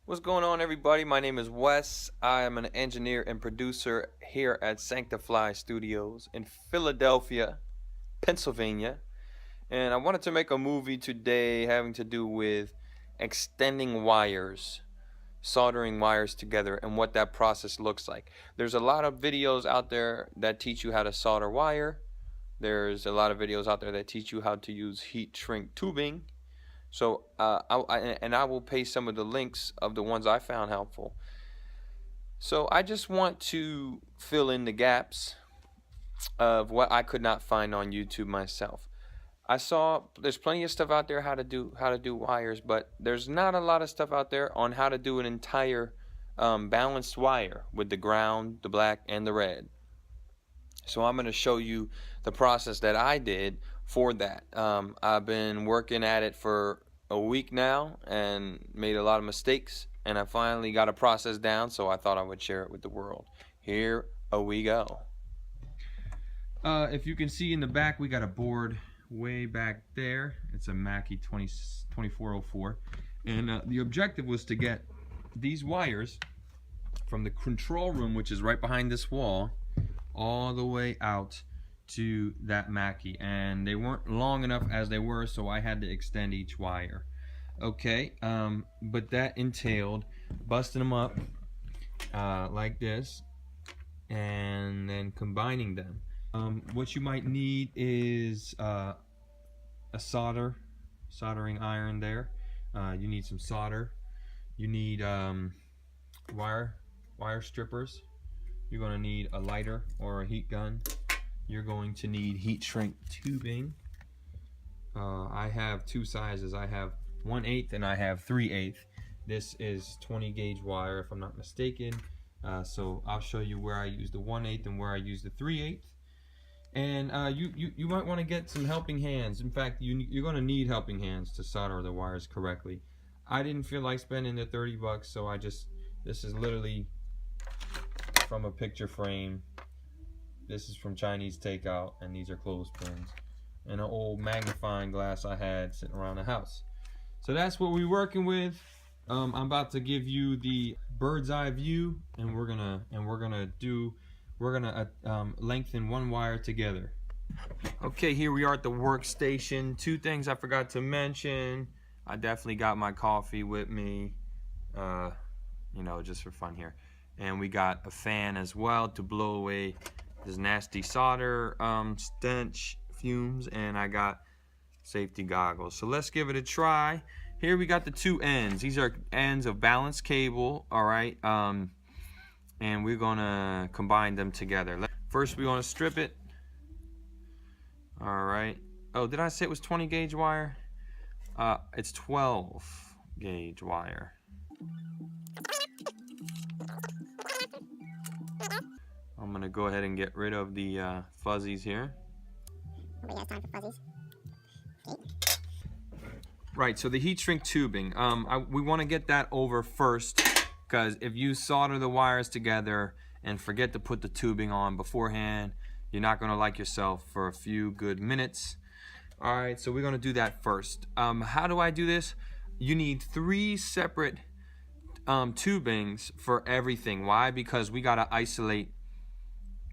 What's going on, everybody? My name is Wes. I am an engineer and producer here at Sanctify Studios in Philadelphia, Pennsylvania. And I wanted to make a movie today having to do with extending wires, soldering wires together, and what that process looks like. There's a lot of videos out there that teach you how to solder wire. There's a lot of videos out there that teach you how to use heat shrink tubing. So I will paste some of the links of the ones I found helpful. So I just want to fill in the gaps of what I could not find on YouTube myself. I saw there's plenty of stuff out there how to do wires, but there's not a lot of stuff out there on how to do an entire balanced wire with the ground, the black, and the red. So I'm going to show you the process that I did for that. I've been working at it for a week now and made a lot of mistakes, and I finally got a process down, so I thought I would share it with the world. Here we go. If you can see in the back, we got a board way back there. It's a Mackie 2404, and the objective was to get these wires from the control room, which is right behind this wall, all the way out to that Mackie, and they weren't long enough as they were, so I had to extend each wire. Okay, but that entailed busting them up like this and then combining them. What you might need is a soldering iron there. You need some solder. You need wire strippers. You're going to need a lighter or a heat gun. You're going to need heat shrink tubing. I have two sizes. I have 1/8 and I have 3/8. This is 20 gauge wire, if I'm not mistaken. So I'll show you where I use the 1/8 and where I use the 3/8. And you might want to get some helping hands. In fact, you're going to need helping hands to solder the wires correctly. I didn't feel like spending the 30 bucks, so this is literally from a picture frame. This is from Chinese takeout, and these are clothespins and an old magnifying glass I had sitting around the house. So that's what we're working with. I'm about to give you the bird's eye view, and we're gonna lengthen one wire together. Okay, here we are at the workstation. Two things I forgot to mention. I definitely got my coffee with me, just for fun here. And we got a fan as well to blow away this nasty solder stench fumes, and I got safety goggles. So let's give it a try. Here we got the two ends. These are ends of balanced cable, all right, and we're gonna combine them together. First we want to strip it. All right. Oh, did I say it was 20 gauge wire? It's 12 gauge wire. I'm gonna go ahead and get rid of the fuzzies here. Nobody has time for fuzzies. Okay. Right, so the heat shrink tubing, we want to get that over first, because if you solder the wires together and forget to put the tubing on beforehand, you're not going to like yourself for a few good minutes. All right, so we're going to do that first. How do I do this? You need 3 separate tubings for everything. Why? Because we got to isolate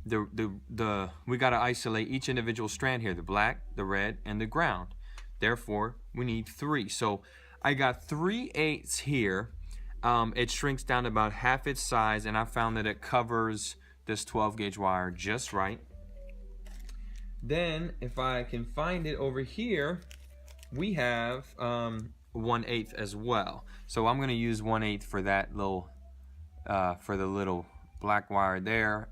we got to isolate each individual strand here, the black, the red, and the ground. Therefore, we need 3. So I got 3/8 here. It shrinks down to about half its size, and I found that it covers this 12 gauge wire just right. Then, if I can find it over here, we have 1/8 as well. So I'm going to use 1/8 for that little, for the little black wire there.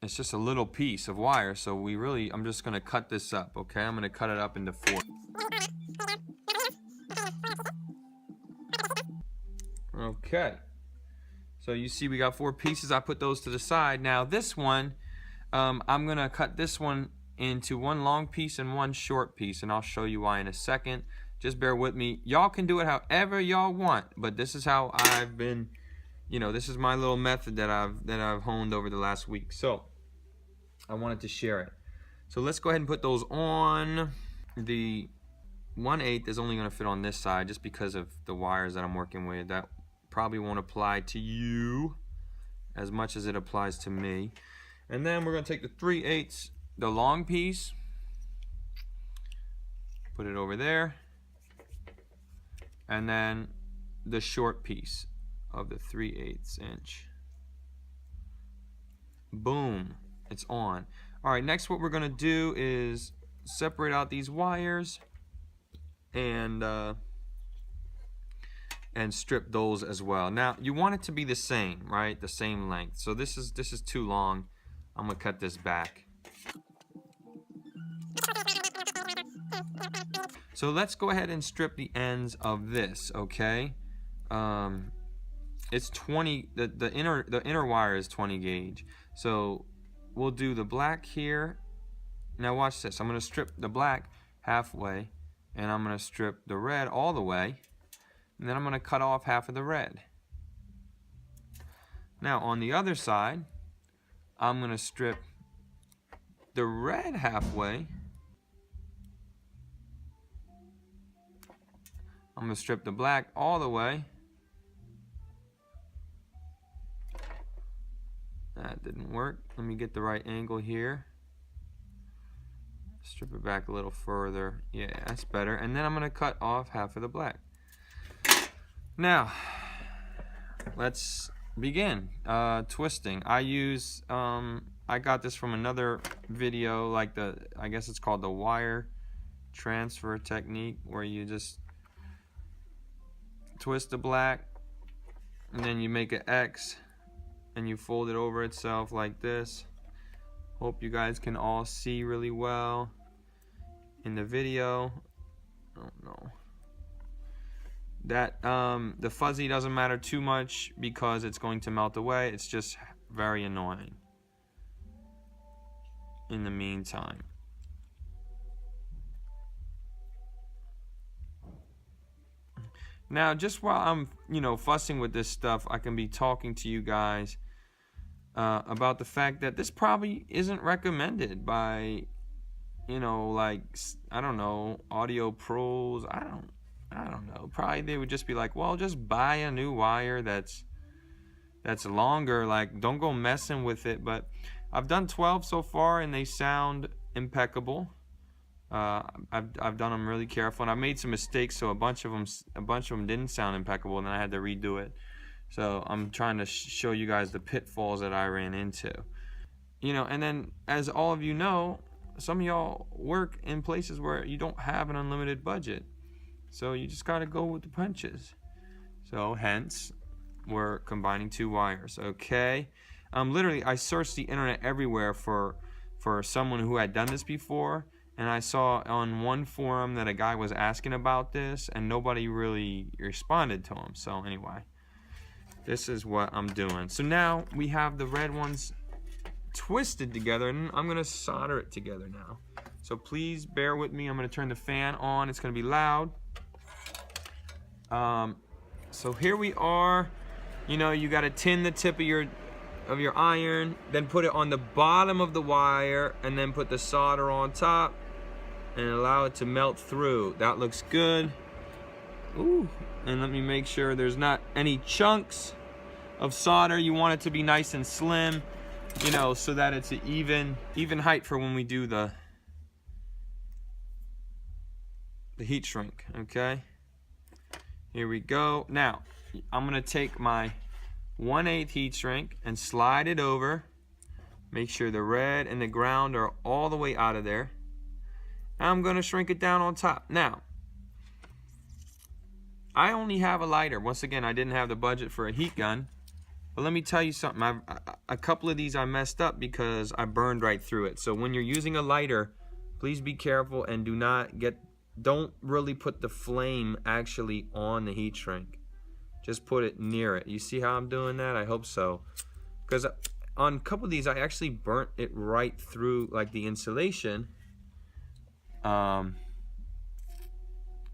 It's just a little piece of wire, so I'm just going to cut this up, okay? I'm going to cut it up into 4. Okay, so you see we got 4 pieces. I put those to the side. Now this one, I'm gonna cut this one into one long piece and one short piece, and I'll show you why in a second. Just bear with me. Y'all can do it however y'all want, but this is how I've been, this is my little method that I've honed over the last week. So I wanted to share it. So let's go ahead and put those on. The 1/8 is only going to fit on this side just because of the wires that I'm working with. That probably won't apply to you as much as it applies to me. And then we're going to take the 3/8, the long piece, put it over there, and then the short piece of the 3/8 inch. Boom, it's on. All right, next what we're going to do is separate out these wires and strip those as well. Now you want it to be the same, right? The same length. So this is too long. I'm gonna cut this back. So let's go ahead and strip the ends of this, okay? It's 20. The inner wire is 20 gauge. So we'll do the black here. Now watch this. I'm gonna strip the black halfway, and I'm gonna strip the red all the way. And then I'm going to cut off half of the red. Now on the other side, I'm going to strip the red halfway. I'm going to strip the black all the way. That didn't work. Let me get the right angle here. Strip it back a little further. Yeah, that's better. And then I'm going to cut off half of the black. Now, let's begin twisting. I got this from another video, like I guess it's called the wire transfer technique, where you just twist the black and then you make an X and you fold it over itself like this. Hope you guys can all see really well in the video. I don't know. That the fuzzy doesn't matter too much because it's going to melt away. It's just very annoying in the meantime. Now, just while I'm, fussing with this stuff, I can be talking to you guys about the fact that this probably isn't recommended by, like, I don't know, audio pros. I don't know. Probably they would just be like, well, just buy a new wire that's longer. Like, don't go messing with it. But I've done 12 so far, and they sound impeccable. I've done them really careful, and I made some mistakes, so a bunch of them didn't sound impeccable, and then I had to redo it. So I'm trying to show you guys the pitfalls that I ran into. And then, as all of you know, some of y'all work in places where you don't have an unlimited budget. So you just got to go with the punches. So hence, we're combining two wires, okay? Literally, I searched the internet everywhere for someone who had done this before, and I saw on one forum that a guy was asking about this, and nobody really responded to him. So anyway, this is what I'm doing. So now we have the red ones twisted together, and I'm going to solder it together now. So please bear with me. I'm going to turn the fan on. It's going to be loud. So here we are. You got to tin the tip of your iron, then put it on the bottom of the wire, and then put the solder on top and allow it to melt through. That looks good. Ooh, and let me make sure there's not any chunks of solder. You want it to be nice and slim, so that it's an even height for when we do the heat shrink, okay? Here we go. Now, I'm gonna take my 1/8 heat shrink and slide it over. Make sure the red and the ground are all the way out of there. I'm gonna shrink it down on top. Now, I only have a lighter. Once again, I didn't have the budget for a heat gun. But let me tell you something. A couple of these I messed up because I burned right through it. So when you're using a lighter, please be careful and don't really put the flame actually on the heat shrink. Just put it near it. You see how I'm doing that? I hope so. Because on a couple of these, I actually burnt it right through, like, the insulation.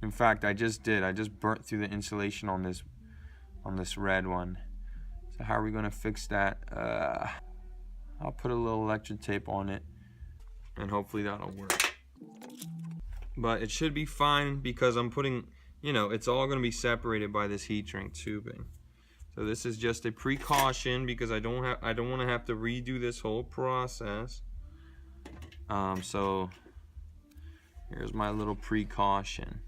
In fact, I just did. I just burnt through the insulation on this red one. So how are we gonna fix that? I'll put a little electric tape on it, and hopefully that'll work. But it should be fine because I'm putting, it's all gonna be separated by this heat shrink tubing. So this is just a precaution because I don't want to have to redo this whole process. So here's my little precaution.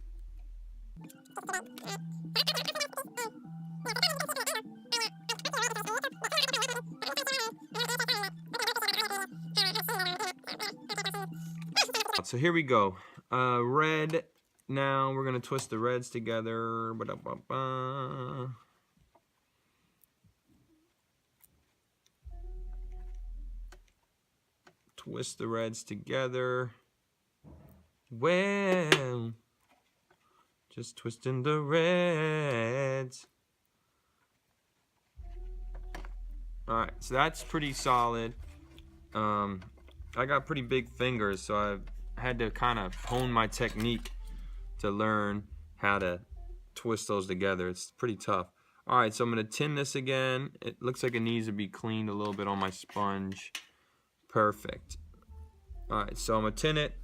So here we go. Red. Now we're gonna twist the reds together. Ba-da-ba-ba. Twist the reds together. Well, just twisting the reds. Alright, so that's pretty solid. I got pretty big fingers, so I've had to kind of hone my technique to learn how to twist those together. It's pretty tough. Alright, so I'm going to tin this again. It looks like it needs to be cleaned a little bit on my sponge. Perfect. Alright, so I'm going to tin it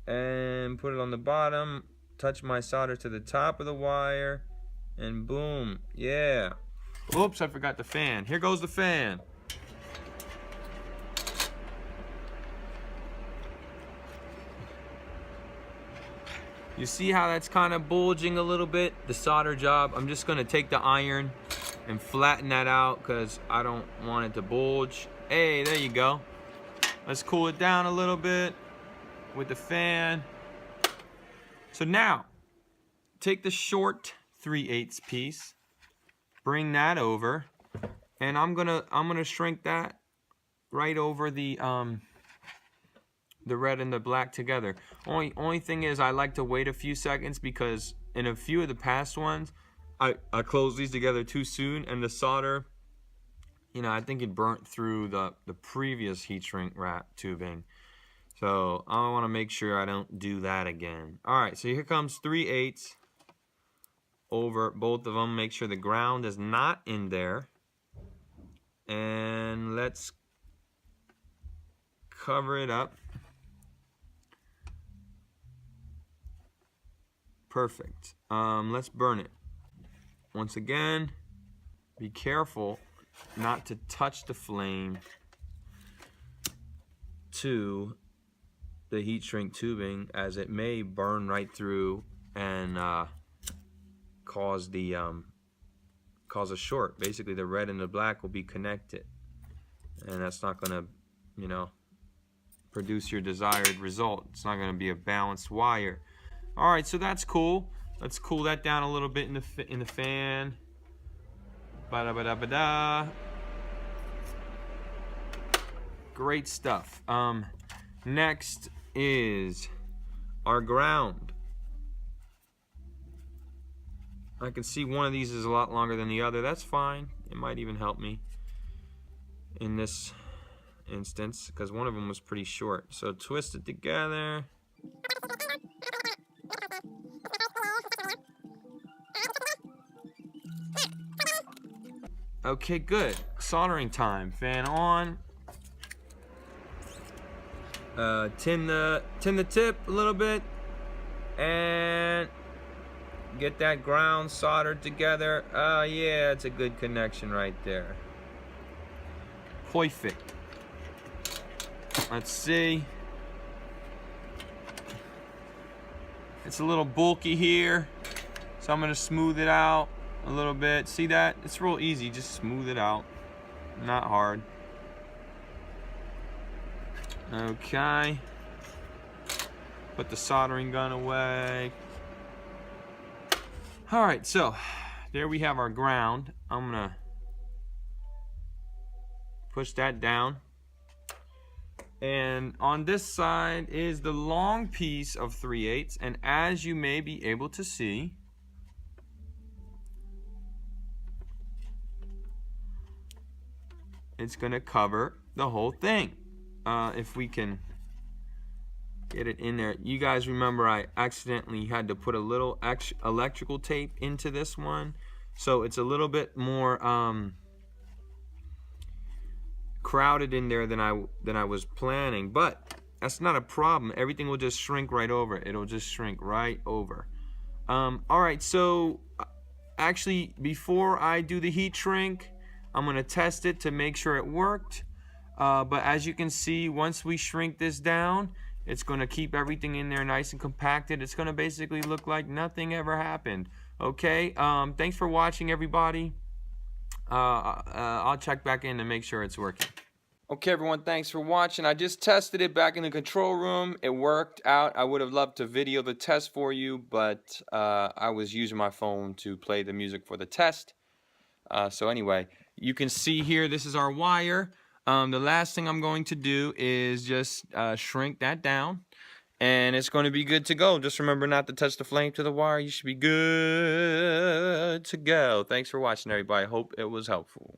and put it on the bottom. Touch my solder to the top of the wire. And boom. Yeah. Oops, I forgot the fan. Here goes the fan. You see how that's kind of bulging a little bit, the solder job? I'm just gonna take the iron and flatten that out because I don't want it to bulge. Hey, there you go. Let's cool it down a little bit with the fan. So now, take the short 3/8 piece, bring that over, and I'm gonna shrink that right over the red and the black together. Only thing is I like to wait a few seconds because in a few of the past ones I closed these together too soon and the solder, you know, I think it burnt through the previous heat shrink wrap tubing. So I want to make sure I don't do that again. Alright, so here comes 3/8 over both of them. Make sure the ground is not in there. And let's cover it up. Perfect. Let's burn it. Once again, be careful not to touch the flame to the heat shrink tubing, as it may burn right through and cause a short. Basically, the red and the black will be connected, and that's not going to, you know, produce your desired result. It's not going to be a balanced wire. All right, so that's cool. Let's cool that down a little bit in the fan. Ba-da-ba-da-ba-da. Great stuff. Next is our ground. I can see one of these is a lot longer than the other. That's fine. It might even help me in this instance because one of them was pretty short. So twist it together. Okay, good. Soldering time. Fan on. Tin the tip a little bit and get that ground soldered together. Yeah, it's a good connection right there. Perfect. Let's see. It's a little bulky here, so I'm gonna smooth it out a little bit. See that? It's real easy. Just smooth it out. Not hard. Okay. Put the soldering gun away. Alright, so there we have our ground. I'm gonna push that down. And on this side is the long piece of 3/8, and as you may be able to see, it's gonna cover the whole thing. If we can get it in there. You guys remember I accidentally had to put a little electrical tape into this one, so it's a little bit more crowded in there than I was planning, but that's not a problem. Everything will just shrink right over. It'll just shrink right over. All right, so actually, before I do the heat shrink, I'm gonna test it to make sure it worked. But as you can see, once we shrink this down, it's gonna keep everything in there nice and compacted. It's gonna basically look like nothing ever happened. Okay, thanks for watching, everybody. I'll check back in to make sure it's working. Okay, everyone, thanks for watching. I just tested it back in the control room. It worked out. I would have loved to video the test for you, but I was using my phone to play the music for the test. So anyway, you can see here, this is our wire. The last thing I'm going to do is just shrink that down, and it's going to be good to go. Just remember not to touch the flame to the wire. You should be good to go. Thanks for watching, everybody. Hope it was helpful.